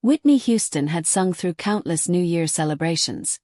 Whitney Houston had sung through countless New Year celebrations,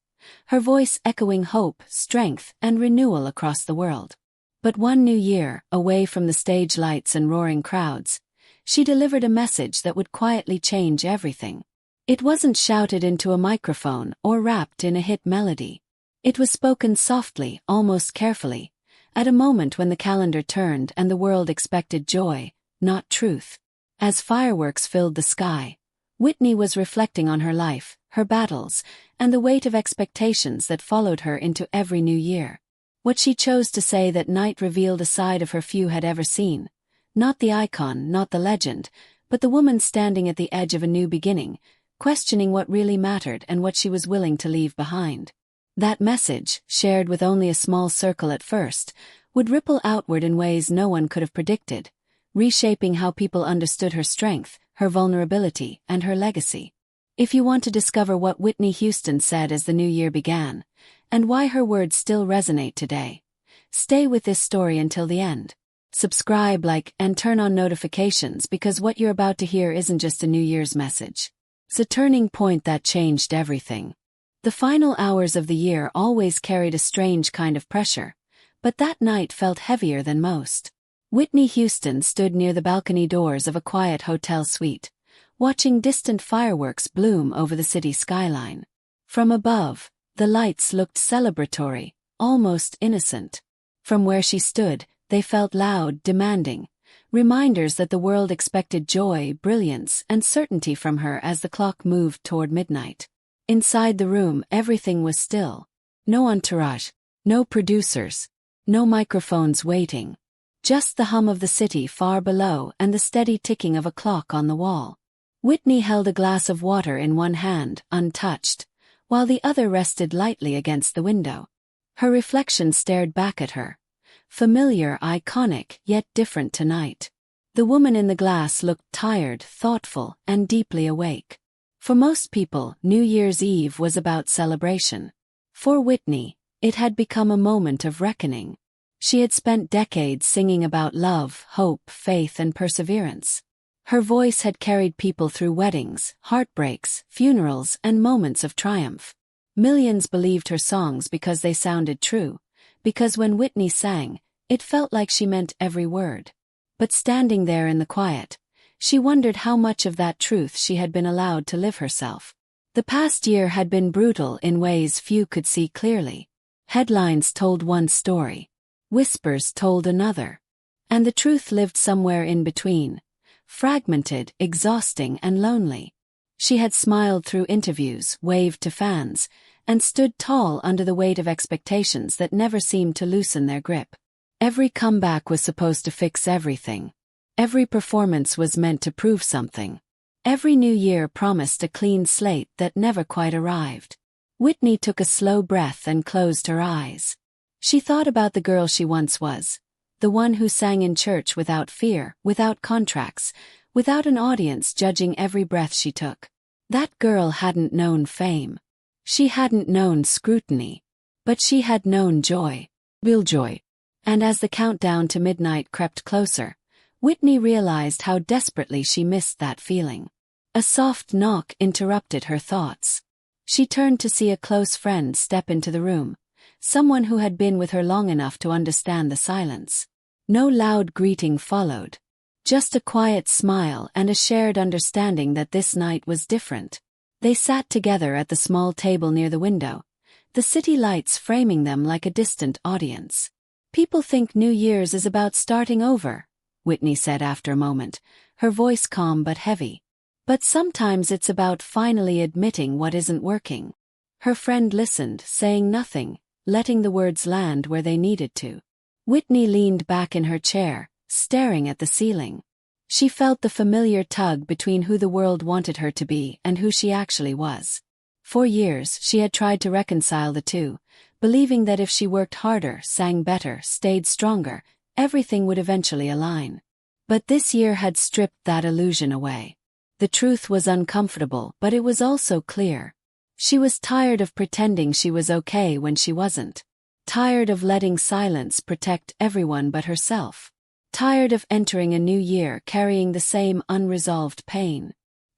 her voice echoing hope, strength, and renewal across the world. But one New Year, away from the stage lights and roaring crowds, she delivered a message that would quietly change everything. It wasn't shouted into a microphone or rapped in a hit melody. It was spoken softly, almost carefully, at a moment when the calendar turned and the world expected joy, not truth. As fireworks filled the sky, Whitney was reflecting on her life, her battles, and the weight of expectations that followed her into every new year. What she chose to say that night revealed a side of her few had ever seen. Not the icon, not the legend, but the woman standing at the edge of a new beginning, questioning what really mattered and what she was willing to leave behind. That message, shared with only a small circle at first, would ripple outward in ways no one could have predicted, reshaping how people understood her strength, her vulnerability, and her legacy. If you want to discover what Whitney Houston said as the new year began, and why her words still resonate today, stay with this story until the end. Subscribe, like, and turn on notifications because what you're about to hear isn't just a New Year's message. It's a turning point that changed everything. The final hours of the year always carried a strange kind of pressure, but that night felt heavier than most. Whitney Houston stood near the balcony doors of a quiet hotel suite, watching distant fireworks bloom over the city skyline. From above, the lights looked celebratory, almost innocent. From where she stood, they felt loud, demanding, reminders that the world expected joy, brilliance, and certainty from her as the clock moved toward midnight. Inside the room, everything was still. No entourage, no producers, no microphones waiting. Just the hum of the city far below and the steady ticking of a clock on the wall. Whitney held a glass of water in one hand, untouched, while the other rested lightly against the window. Her reflection stared back at her. Familiar, iconic, yet different tonight. The woman in the glass looked tired, thoughtful, and deeply awake. For most people, New Year's Eve was about celebration. For Whitney, it had become a moment of reckoning. She had spent decades singing about love, hope, faith, and perseverance. Her voice had carried people through weddings, heartbreaks, funerals, and moments of triumph. Millions believed her songs because they sounded true, because when Whitney sang, it felt like she meant every word. But standing there in the quiet, she wondered how much of that truth she had been allowed to live herself. The past year had been brutal in ways few could see clearly. Headlines told one story. Whispers told another. And the truth lived somewhere in between, fragmented, exhausting, and lonely. She had smiled through interviews, waved to fans, and stood tall under the weight of expectations that never seemed to loosen their grip. Every comeback was supposed to fix everything. Every performance was meant to prove something. Every new year promised a clean slate that never quite arrived. Whitney took a slow breath and closed her eyes. She thought about the girl she once was, the one who sang in church without fear, without contracts, without an audience judging every breath she took. That girl hadn't known fame. She hadn't known scrutiny. But she had known joy. Real joy. And as the countdown to midnight crept closer, Whitney realized how desperately she missed that feeling. A soft knock interrupted her thoughts. She turned to see a close friend step into the room. Someone who had been with her long enough to understand the silence. No loud greeting followed. Just a quiet smile and a shared understanding that this night was different. They sat together at the small table near the window, the city lights framing them like a distant audience. People think New Year's is about starting over, Whitney said after a moment, her voice calm but heavy. But sometimes it's about finally admitting what isn't working. Her friend listened, saying nothing, letting the words land where they needed to. Whitney leaned back in her chair, staring at the ceiling. She felt the familiar tug between who the world wanted her to be and who she actually was. For years, she had tried to reconcile the two, believing that if she worked harder, sang better, stayed stronger, everything would eventually align. But this year had stripped that illusion away. The truth was uncomfortable, but it was also clear. She was tired of pretending she was okay when she wasn't. Tired of letting silence protect everyone but herself. Tired of entering a new year carrying the same unresolved pain.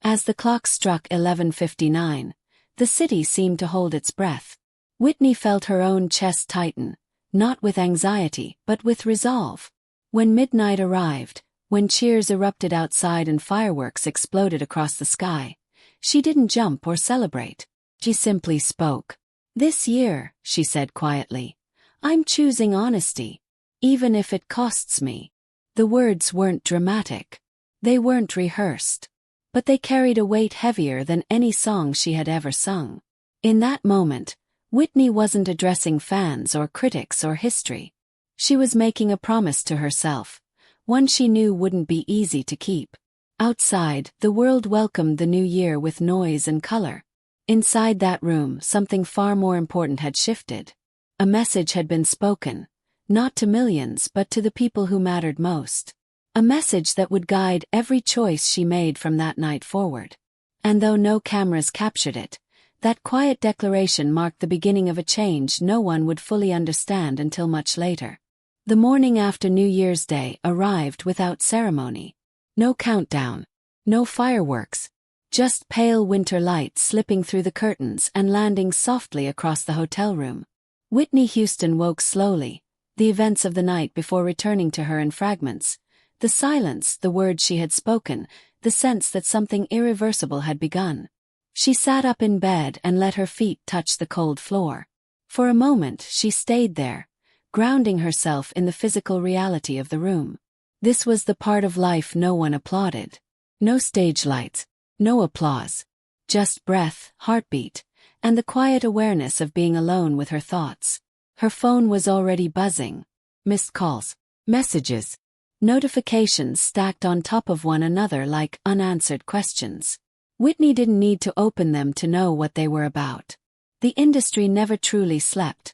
As the clock struck 11:59, the city seemed to hold its breath. Whitney felt her own chest tighten, not with anxiety but with resolve. When midnight arrived, when cheers erupted outside and fireworks exploded across the sky, she didn't jump or celebrate. She simply spoke. "This year," she said quietly, "I'm choosing honesty, even if it costs me." The words weren't dramatic. They weren't rehearsed. But they carried a weight heavier than any song she had ever sung. In that moment, Whitney wasn't addressing fans or critics or history. She was making a promise to herself, one she knew wouldn't be easy to keep. Outside, the world welcomed the new year with noise and color. Inside that room, something far more important had shifted. A message had been spoken, not to millions but to the people who mattered most. A message that would guide every choice she made from that night forward. And though no cameras captured it, that quiet declaration marked the beginning of a change no one would fully understand until much later. The morning after New Year's Day arrived without ceremony. No countdown, no fireworks, just pale winter light slipping through the curtains and landing softly across the hotel room. Whitney Houston woke slowly, the events of the night before returning to her in fragments. The silence, the words she had spoken, the sense that something irreversible had begun. She sat up in bed and let her feet touch the cold floor. For a moment she stayed there, grounding herself in the physical reality of the room. This was the part of life no one applauded. No stage lights, no applause. Just breath, heartbeat, and the quiet awareness of being alone with her thoughts. Her phone was already buzzing. Missed calls, messages, notifications stacked on top of one another like unanswered questions. Whitney didn't need to open them to know what they were about. The industry never truly slept,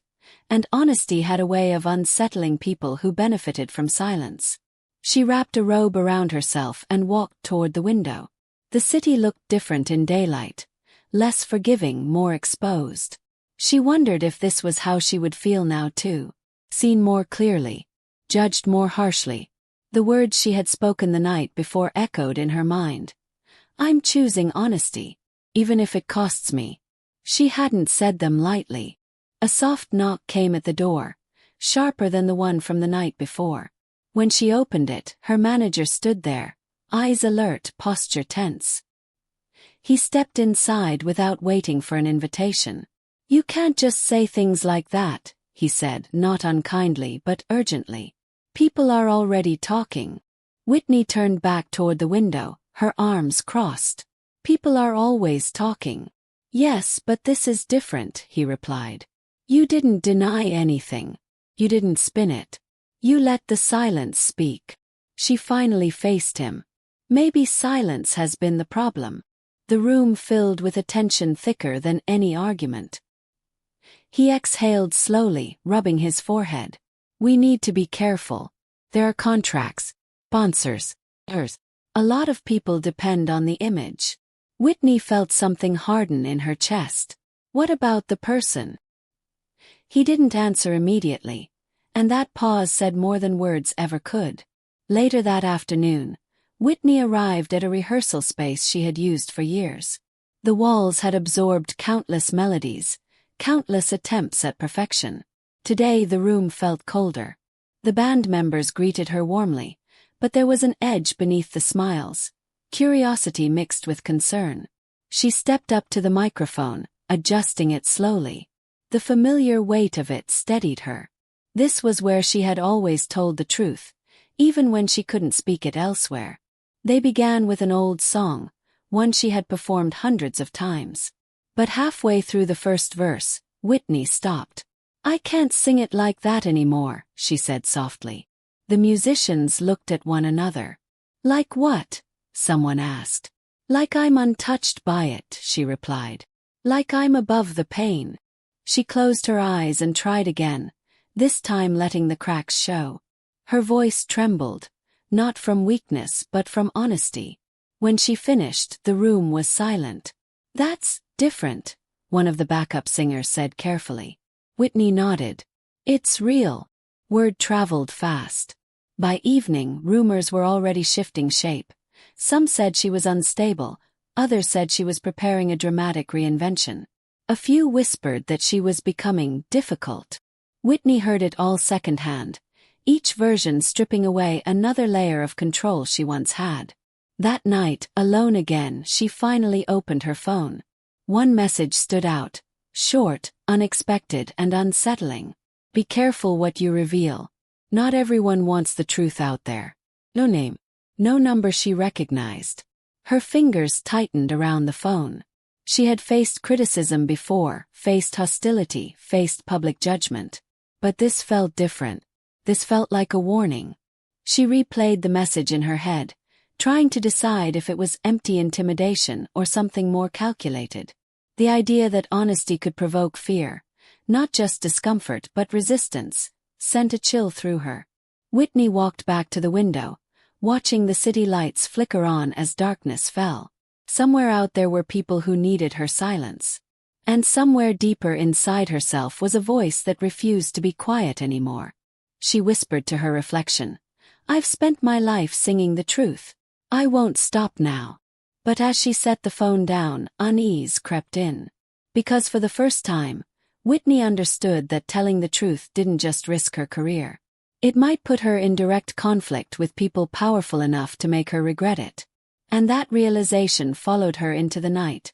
and honesty had a way of unsettling people who benefited from silence. She wrapped a robe around herself and walked toward the window. The city looked different in daylight, less forgiving, more exposed. She wondered if this was how she would feel now too. Seen more clearly, judged more harshly. The words she had spoken the night before echoed in her mind. "I'm choosing honesty, even if it costs me." She hadn't said them lightly. A soft knock came at the door, sharper than the one from the night before. When she opened it, her manager stood there, eyes alert, posture tense. He stepped inside without waiting for an invitation. "You can't just say things like that," he said, not unkindly but urgently. "People are already talking." Whitney turned back toward the window, her arms crossed. "People are always talking." "Yes, but this is different," he replied. "You didn't deny anything. You didn't spin it. You let the silence speak." She finally faced him. Maybe silence has been the problem. The room filled with a tension thicker than any argument. He exhaled slowly, rubbing his forehead. "We need to be careful. There are contracts, sponsors, a lot of people depend on the image." Whitney felt something harden in her chest. "What about the person?" He didn't answer immediately, and that pause said more than words ever could. Later that afternoon, Whitney arrived at a rehearsal space she had used for years. The walls had absorbed countless melodies, countless attempts at perfection. Today the room felt colder. The band members greeted her warmly, but there was an edge beneath the smiles, curiosity mixed with concern. She stepped up to the microphone, adjusting it slowly. The familiar weight of it steadied her. This was where she had always told the truth, even when she couldn't speak it elsewhere. They began with an old song, one she had performed hundreds of times. But halfway through the first verse, Whitney stopped. "I can't sing it like that anymore," she said softly. The musicians looked at one another. "Like what?" someone asked. "Like I'm untouched by it," she replied. "Like I'm above the pain." She closed her eyes and tried again, this time letting the cracks show. Her voice trembled, not from weakness but from honesty. When she finished, the room was silent. "That's different," one of the backup singers said carefully. Whitney nodded. "It's real." Word traveled fast. By evening, rumors were already shifting shape. Some said she was unstable, Others said she was preparing a dramatic reinvention. A few whispered that she was becoming difficult. Whitney heard it all secondhand, each version stripping away another layer of control she once had. That night, alone again, she finally opened her phone. One message stood out, short, unexpected, and unsettling. Be careful what you reveal. Not everyone wants the truth out there. No name. No number she recognized. Her fingers tightened around the phone. She had faced criticism before, faced hostility, faced public judgment. But this felt different. This felt like a warning. She replayed the message in her head, trying to decide if it was empty intimidation or something more calculated. The idea that honesty could provoke fear, not just discomfort but resistance, sent a chill through her. Whitney walked back to the window, watching the city lights flicker on as darkness fell. Somewhere out there were people who needed her silence. And somewhere deeper inside herself was a voice that refused to be quiet anymore. She whispered to her reflection, "I've spent my life singing the truth. I won't stop now." But as she set the phone down, unease crept in. Because for the first time, Whitney understood that telling the truth didn't just risk her career. It might put her in direct conflict with people powerful enough to make her regret it. And that realization followed her into the night,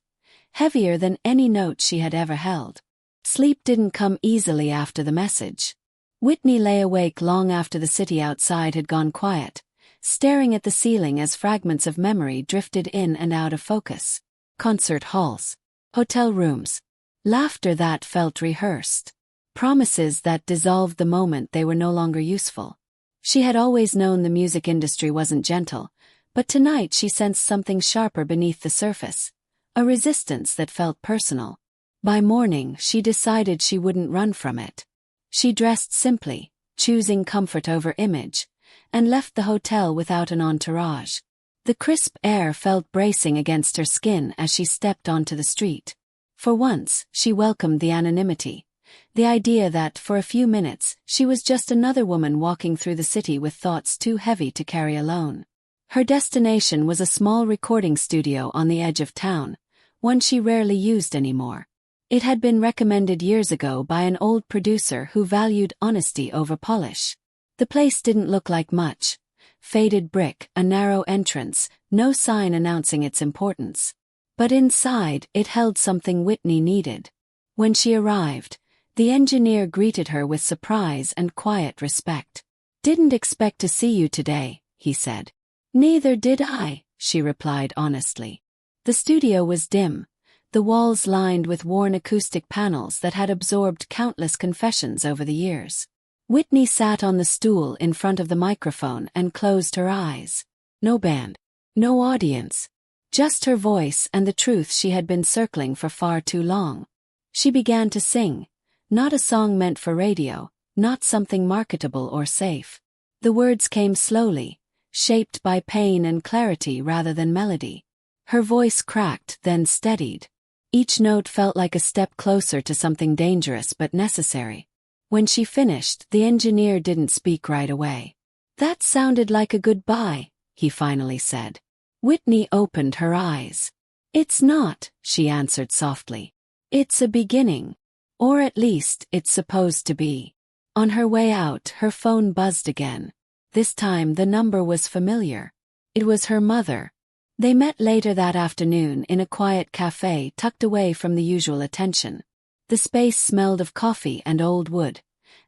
heavier than any note she had ever held. Sleep didn't come easily after the message. Whitney lay awake long after the city outside had gone quiet, staring at the ceiling as fragments of memory drifted in and out of focus. Concert halls, hotel rooms, laughter that felt rehearsed. Promises that dissolved the moment they were no longer useful. She had always known the music industry wasn't gentle, but tonight she sensed something sharper beneath the surface, a resistance that felt personal. By morning, she decided she wouldn't run from it. She dressed simply, choosing comfort over image, and left the hotel without an entourage. The crisp air felt bracing against her skin as she stepped onto the street. For once, she welcomed the anonymity. The idea that, for a few minutes, she was just another woman walking through the city with thoughts too heavy to carry alone. Her destination was a small recording studio on the edge of town, one she rarely used anymore. It had been recommended years ago by an old producer who valued honesty over polish. The place didn't look like much. Faded brick, a narrow entrance, no sign announcing its importance. But inside, it held something Whitney needed. When she arrived, the engineer greeted her with surprise and quiet respect. "Didn't expect to see you today," he said. "Neither did I," she replied honestly. The studio was dim, the walls lined with worn acoustic panels that had absorbed countless confessions over the years. Whitney sat on the stool in front of the microphone and closed her eyes. No band, no audience, just her voice and the truth she had been circling for far too long. She began to sing. Not a song meant for radio, not something marketable or safe. The words came slowly, shaped by pain and clarity rather than melody. Her voice cracked, then steadied. Each note felt like a step closer to something dangerous but necessary. When she finished, the engineer didn't speak right away. "That sounded like a goodbye," he finally said. Whitney opened her eyes. "It's not," she answered softly. "It's a beginning. Or at least, it's supposed to be." On her way out, her phone buzzed again. This time the number was familiar. It was her mother. They met later that afternoon in a quiet cafe tucked away from the usual attention. The space smelled of coffee and old wood,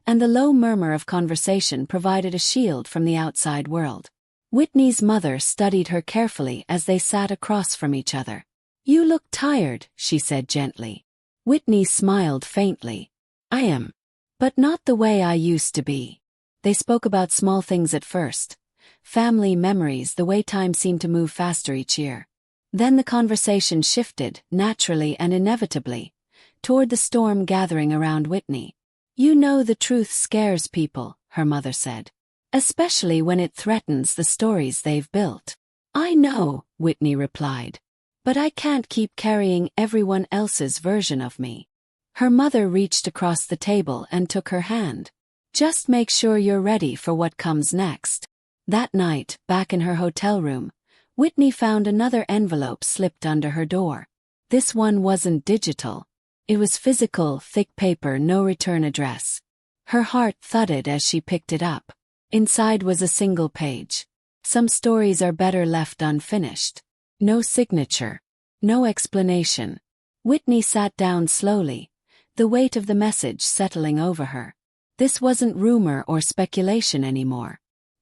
and the low murmur of conversation provided a shield from the outside world. Whitney's mother studied her carefully as they sat across from each other. "You look tired," she said gently. Whitney smiled faintly. "I am. But not the way I used to be." They spoke about small things at first. Family memories, the way time seemed to move faster each year. Then the conversation shifted, naturally and inevitably, toward the storm gathering around Whitney. "You know the truth scares people," her mother said. "Especially when it threatens the stories they've built." "I know," Whitney replied. "But I can't keep carrying everyone else's version of me." Her mother reached across the table and took her hand. "Just make sure you're ready for what comes next." That night, back in her hotel room, Whitney found another envelope slipped under her door. This one wasn't digital. It was physical, thick paper, no return address. Her heart thudded as she picked it up. Inside was a single page. Some stories are better left unfinished. No signature. No explanation. Whitney sat down slowly, the weight of the message settling over her. This wasn't rumor or speculation anymore.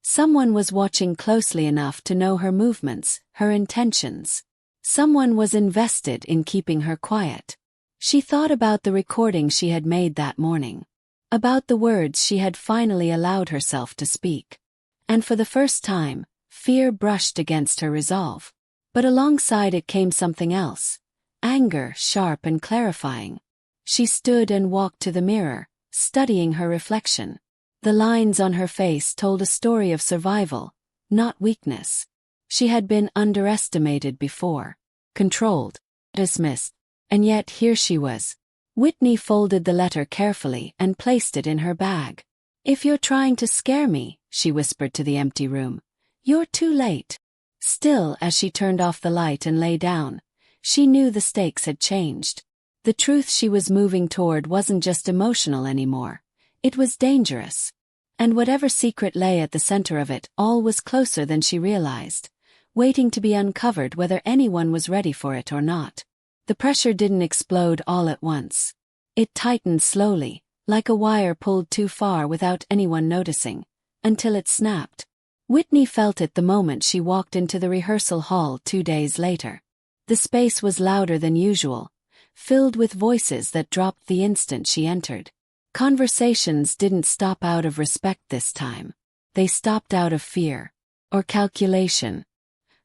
Someone was watching closely enough to know her movements, her intentions. Someone was invested in keeping her quiet. She thought about the recording she had made that morning. About the words she had finally allowed herself to speak. And for the first time, fear brushed against her resolve. But alongside it came something else. Anger, sharp and clarifying. She stood and walked to the mirror, studying her reflection. The lines on her face told a story of survival, not weakness. She had been underestimated before, controlled, dismissed, and yet here she was. Whitney folded the letter carefully and placed it in her bag. "If you're trying to scare me," she whispered to the empty room, "you're too late." Still, as she turned off the light and lay down, she knew the stakes had changed. The truth she was moving toward wasn't just emotional anymore. It was dangerous. And whatever secret lay at the center of it all was closer than she realized, waiting to be uncovered whether anyone was ready for it or not. The pressure didn't explode all at once. It tightened slowly, like a wire pulled too far without anyone noticing, until it snapped. Whitney felt it the moment she walked into the rehearsal hall 2 days later. The space was louder than usual, filled with voices that dropped the instant she entered. Conversations didn't stop out of respect this time. They stopped out of fear. Or calculation.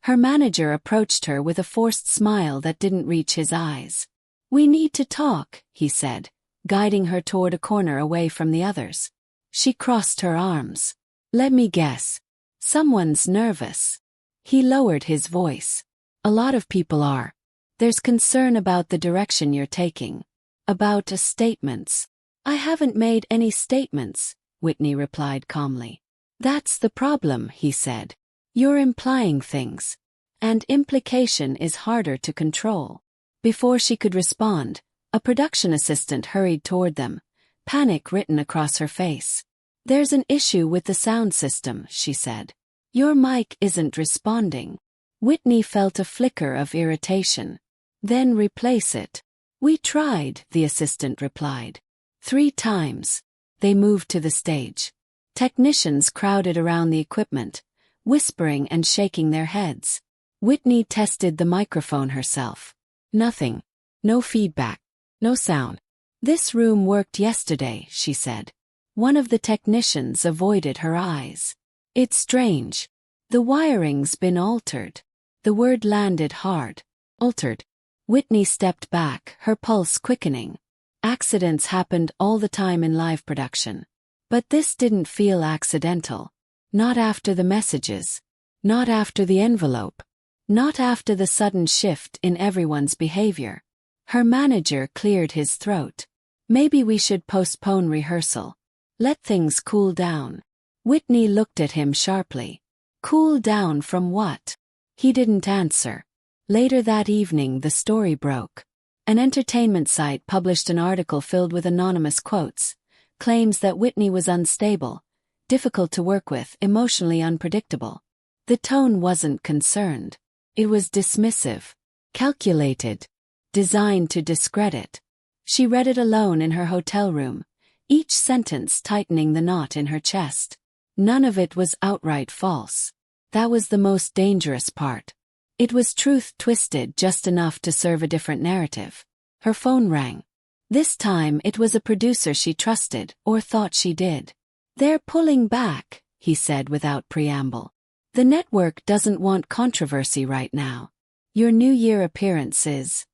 Her manager approached her with a forced smile that didn't reach his eyes. "We need to talk," he said, guiding her toward a corner away from the others. She crossed her arms. "Let me guess. Someone's nervous." He lowered his voice. "A lot of people are. There's concern about the direction you're taking. About statements." "I haven't made any statements," Whitney replied calmly. "That's the problem," he said. "You're implying things. And implication is harder to control." Before she could respond, a production assistant hurried toward them, panic written across her face. "There's an issue with the sound system," she said. "Your mic isn't responding." Whitney felt a flicker of irritation. "Then replace it." "We tried," the assistant replied. 3 times. They moved to the stage. Technicians crowded around the equipment, whispering and shaking their heads. Whitney tested the microphone herself. Nothing. No feedback. No sound. "This room worked yesterday," she said. One of the technicians avoided her eyes. "It's strange. The wiring's been altered." The word landed hard. Altered. Whitney stepped back, her pulse quickening. Accidents happened all the time in live production. But this didn't feel accidental. Not after the messages. Not after the envelope. Not after the sudden shift in everyone's behavior. Her manager cleared his throat. "Maybe we should postpone rehearsal. Let things cool down." Whitney looked at him sharply. Cool down from what? He didn't answer. Later that evening the story broke. An entertainment site published an article filled with anonymous quotes, claims that Whitney was unstable, difficult to work with, emotionally unpredictable. The tone wasn't concerned. It was dismissive, calculated, designed to discredit. She read it alone in her hotel room, each sentence tightening the knot in her chest. None of it was outright false. That was the most dangerous part. It was truth twisted just enough to serve a different narrative. Her phone rang. This time it was a producer she trusted, or thought she did. "They're pulling back," he said without preamble. "The network doesn't want controversy right now. Your New Year appearance is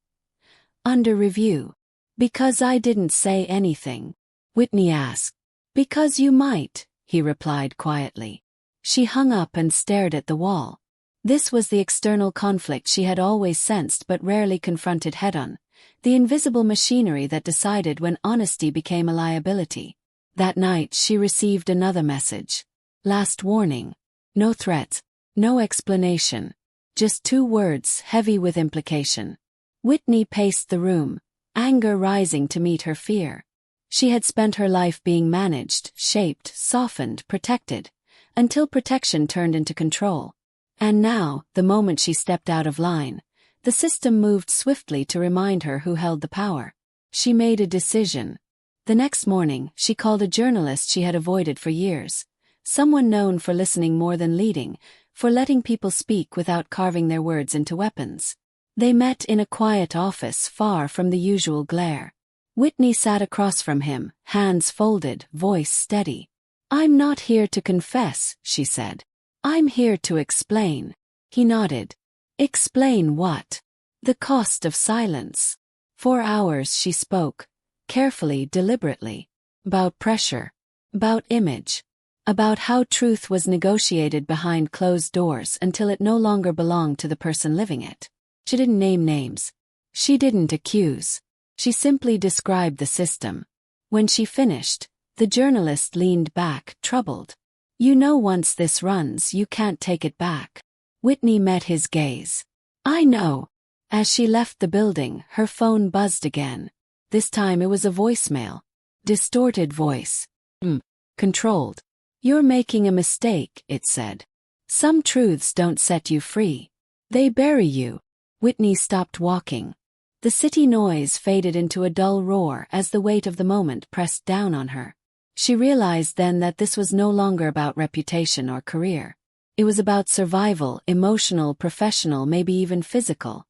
under review." "Because I didn't say anything?" Whitney asked. "Because you might," he replied quietly. She hung up and stared at the wall. This was the external conflict she had always sensed but rarely confronted head-on, the invisible machinery that decided when honesty became a liability. That night she received another message. Last warning. No threats. No explanation. Just 2 words, heavy with implication. Whitney paced the room, anger rising to meet her fear. She had spent her life being managed, shaped, softened, protected, until protection turned into control. And now, the moment she stepped out of line, the system moved swiftly to remind her who held the power. She made a decision. The next morning, she called a journalist she had avoided for years, someone known for listening more than leading, for letting people speak without carving their words into weapons. They met in a quiet office far from the usual glare. Whitney sat across from him, hands folded, voice steady. "I'm not here to confess," she said. "I'm here to explain." He nodded. "Explain what?" "The cost of silence." For hours she spoke, carefully, deliberately. About pressure. About image. About how truth was negotiated behind closed doors until it no longer belonged to the person living it. She didn't name names. She didn't accuse. She simply described the system. When she finished, the journalist leaned back, troubled. "You know, once this runs, you can't take it back." Whitney met his gaze. "I know." As she left the building, her phone buzzed again. This time it was a voicemail. Distorted voice. Controlled. "You're making a mistake," it said. "Some truths don't set you free. They bury you." Whitney stopped walking. The city noise faded into a dull roar as the weight of the moment pressed down on her. She realized then that this was no longer about reputation or career. It was about survival, emotional, professional, maybe even physical.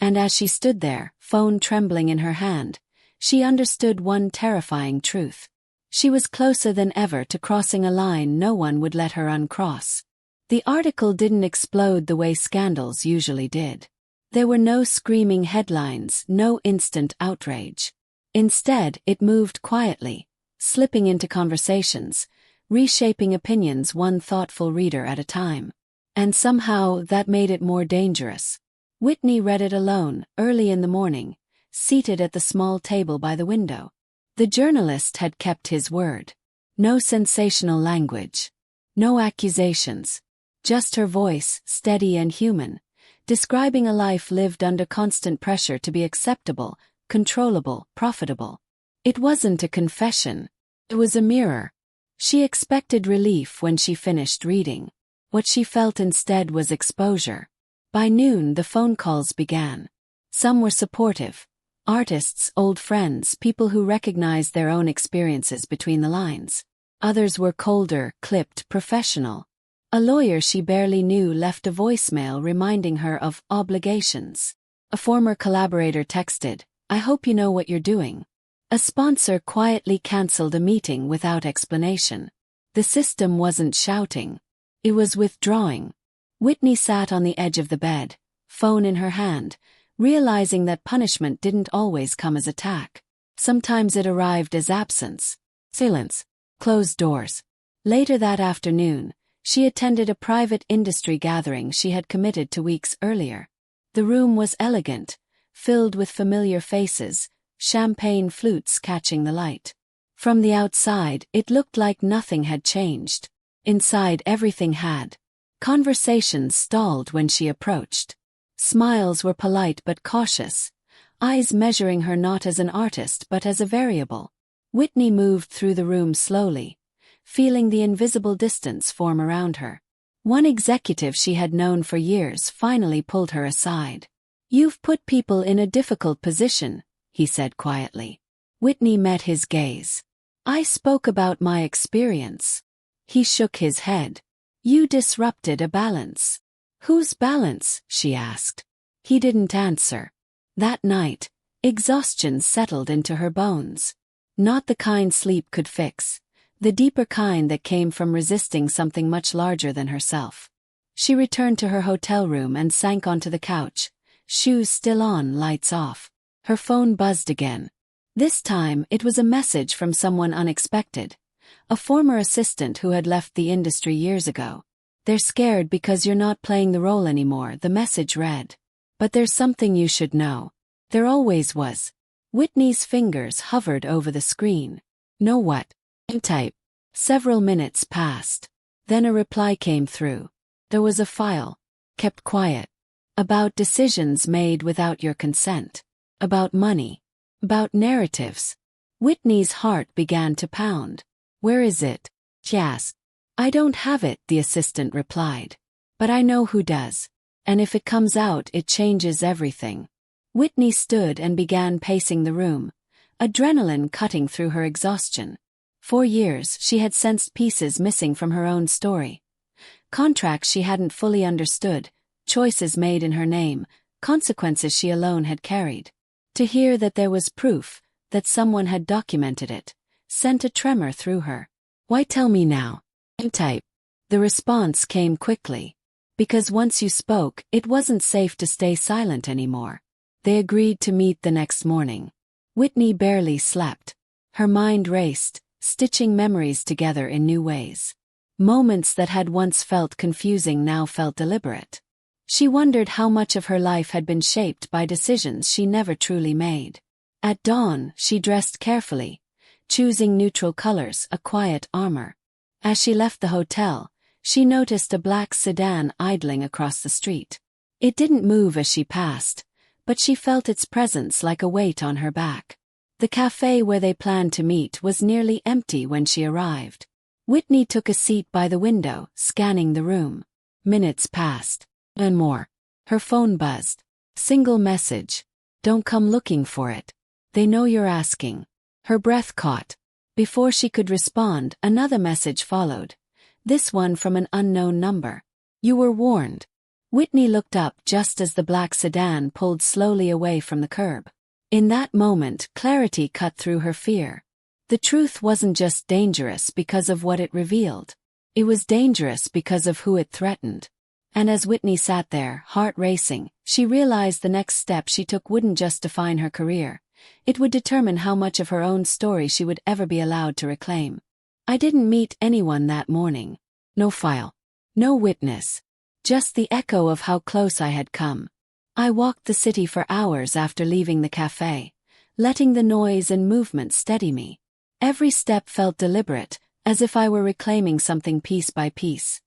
And as she stood there, phone trembling in her hand, she understood one terrifying truth. She was closer than ever to crossing a line no one would let her uncross. The article didn't explode the way scandals usually did. There were no screaming headlines, no instant outrage. Instead, it moved quietly, slipping into conversations, reshaping opinions one thoughtful reader at a time. And somehow that made it more dangerous. Whitney read it alone, early in the morning, seated at the small table by the window. The journalist had kept his word. No sensational language. No accusations. Just her voice, steady and human, describing a life lived under constant pressure to be acceptable, controllable, profitable. It wasn't a confession. It was a mirror. She expected relief when she finished reading. What she felt instead was exposure. By noon, the phone calls began. Some were supportive. Artists, old friends, people who recognized their own experiences between the lines. Others were colder, clipped, professional. A lawyer she barely knew left a voicemail reminding her of obligations. A former collaborator texted, "I hope you know what you're doing." A sponsor quietly canceled a meeting without explanation. The system wasn't shouting. It was withdrawing. Whitney sat on the edge of the bed, phone in her hand, realizing that punishment didn't always come as attack. Sometimes it arrived as absence. Silence. Closed doors. Later that afternoon, she attended a private industry gathering she had committed to weeks earlier. The room was elegant, filled with familiar faces, champagne flutes catching the light. From the outside, it looked like nothing had changed. Inside, everything had. Conversations stalled when she approached. Smiles were polite but cautious, eyes measuring her not as an artist but as a variable. Whitney moved through the room slowly, feeling the invisible distance form around her. One executive she had known for years finally pulled her aside. "You've put people in a difficult position," he said quietly. Whitney met his gaze. "I spoke about my experience." He shook his head. "You disrupted a balance." "Whose balance?" she asked. He didn't answer. That night, exhaustion settled into her bones. Not the kind sleep could fix, the deeper kind that came from resisting something much larger than herself. She returned to her hotel room and sank onto the couch, shoes still on, lights off. Her phone buzzed again. This time, it was a message from someone unexpected. A former assistant who had left the industry years ago. "They're scared because you're not playing the role anymore," the message read. "But there's something you should know. There always was." Whitney's fingers hovered over the screen. "Know what?" Type. Several minutes passed. Then a reply came through. There was a file. Kept quiet. about decisions made without your consent, about money, about narratives. Whitney's heart began to pound. "Where is it?" she asked. "I don't have it," the assistant replied. "But I know who does. And if it comes out, it changes everything." Whitney stood and began pacing the room, adrenaline cutting through her exhaustion. For years, she had sensed pieces missing from her own story. Contracts she hadn't fully understood, choices made in her name, consequences she alone had carried. To hear that there was proof, that someone had documented it, sent a tremor through her. "Why tell me now?" Type. The response came quickly. Because once you spoke, it wasn't safe to stay silent anymore. They agreed to meet the next morning. Whitney barely slept. Her mind raced, stitching memories together in new ways. Moments that had once felt confusing now felt deliberate. She wondered how much of her life had been shaped by decisions she never truly made. At dawn, she dressed carefully, choosing neutral colors, a quiet armor. As she left the hotel, she noticed a black sedan idling across the street. It didn't move as she passed, but she felt its presence like a weight on her back. The cafe where they planned to meet was nearly empty when she arrived. Whitney took a seat by the window, scanning the room. Minutes passed. And more. Her phone buzzed. Single message. "Don't come looking for it. They know you're asking." Her breath caught. Before she could respond, another message followed. This one from an unknown number. "You were warned." Whitney looked up just as the black sedan pulled slowly away from the curb. In that moment, clarity cut through her fear. The truth wasn't just dangerous because of what it revealed. It was dangerous because of who it threatened. And as Whitney sat there, heart racing, she realized the next step she took wouldn't just define her career. It would determine how much of her own story she would ever be allowed to reclaim. "I didn't meet anyone that morning. No file. No witness. Just the echo of how close I had come. I walked the city for hours after leaving the cafe, letting the noise and movement steady me. Every step felt deliberate, as if I were reclaiming something piece by piece.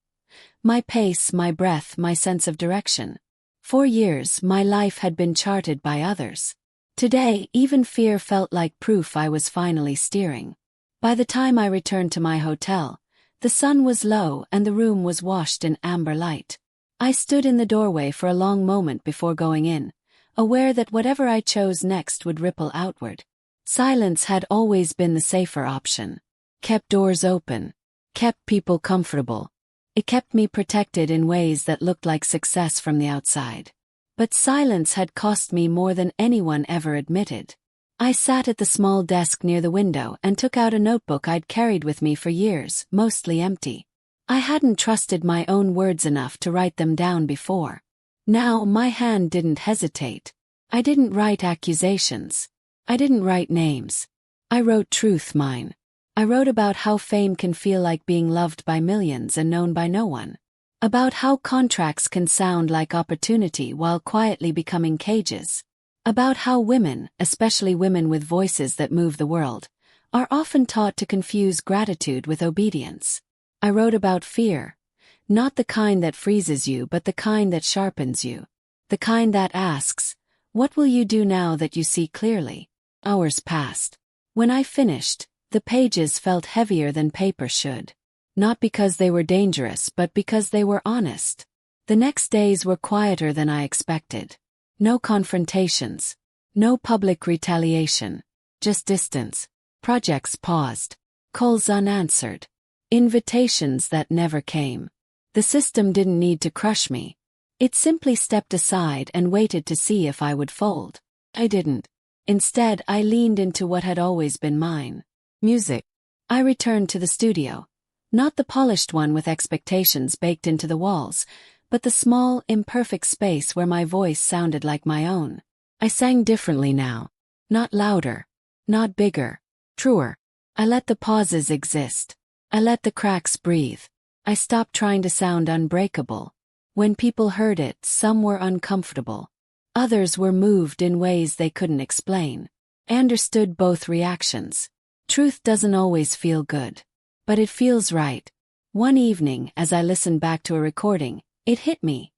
My pace, my breath, my sense of direction. For years, my life had been charted by others. Today, even fear felt like proof I was finally steering. By the time I returned to my hotel, the sun was low and the room was washed in amber light. I stood in the doorway for a long moment before going in, aware that whatever I chose next would ripple outward. Silence had always been the safer option. Kept doors open. Kept people comfortable. It kept me protected in ways that looked like success from the outside. But silence had cost me more than anyone ever admitted. I sat at the small desk near the window and took out a notebook I'd carried with me for years, mostly empty. I hadn't trusted my own words enough to write them down before. Now my hand didn't hesitate. I didn't write accusations. I didn't write names. I wrote truth, mine. I wrote about how fame can feel like being loved by millions and known by no one. About how contracts can sound like opportunity while quietly becoming cages. About how women, especially women with voices that move the world, are often taught to confuse gratitude with obedience. I wrote about fear. Not the kind that freezes you, but the kind that sharpens you. The kind that asks, "What will you do now that you see clearly?" Hours passed. When I finished, the pages felt heavier than paper should. Not because they were dangerous, but because they were honest. The next days were quieter than I expected. No confrontations. No public retaliation. Just distance. Projects paused. Calls unanswered. Invitations that never came. The system didn't need to crush me. It simply stepped aside and waited to see if I would fold. I didn't. Instead, I leaned into what had always been mine. Music. I returned to the studio. Not the polished one with expectations baked into the walls, but the small, imperfect space where my voice sounded like my own. I sang differently now. Not louder. Not bigger. Truer. I let the pauses exist. I let the cracks breathe. I stopped trying to sound unbreakable. When people heard it, some were uncomfortable. Others were moved in ways they couldn't explain. I understood both reactions. Truth doesn't always feel good. But it feels right. One evening, as I listened back to a recording, it hit me.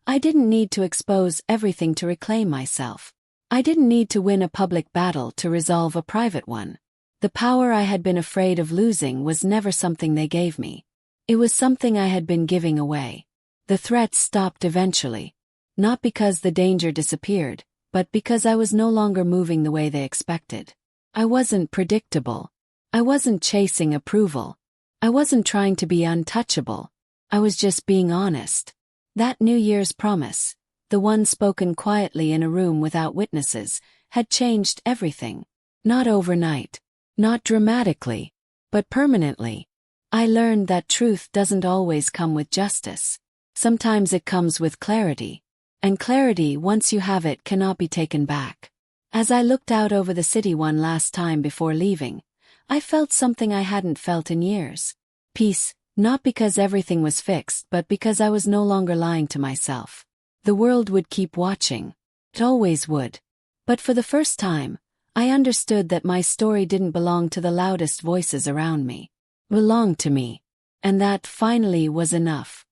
I didn't need to expose everything to reclaim myself. I didn't need to win a public battle to resolve a private one. The power I had been afraid of losing was never something they gave me. It was something I had been giving away. The threats stopped eventually. Not because the danger disappeared, but because I was no longer moving the way they expected. I wasn't predictable. I wasn't chasing approval. I wasn't trying to be untouchable. I was just being honest. That New Year's promise, the one spoken quietly in a room without witnesses, had changed everything. Not overnight. Not dramatically. But permanently. I learned that truth doesn't always come with justice. Sometimes it comes with clarity. And clarity, once you have it, cannot be taken back. As I looked out over the city one last time before leaving, I felt something I hadn't felt in years. Peace, not because everything was fixed, but because I was no longer lying to myself. The world would keep watching. It always would. But for the first time, I understood that my story didn't belong to the loudest voices around me. It belonged to me. And that, finally, was enough.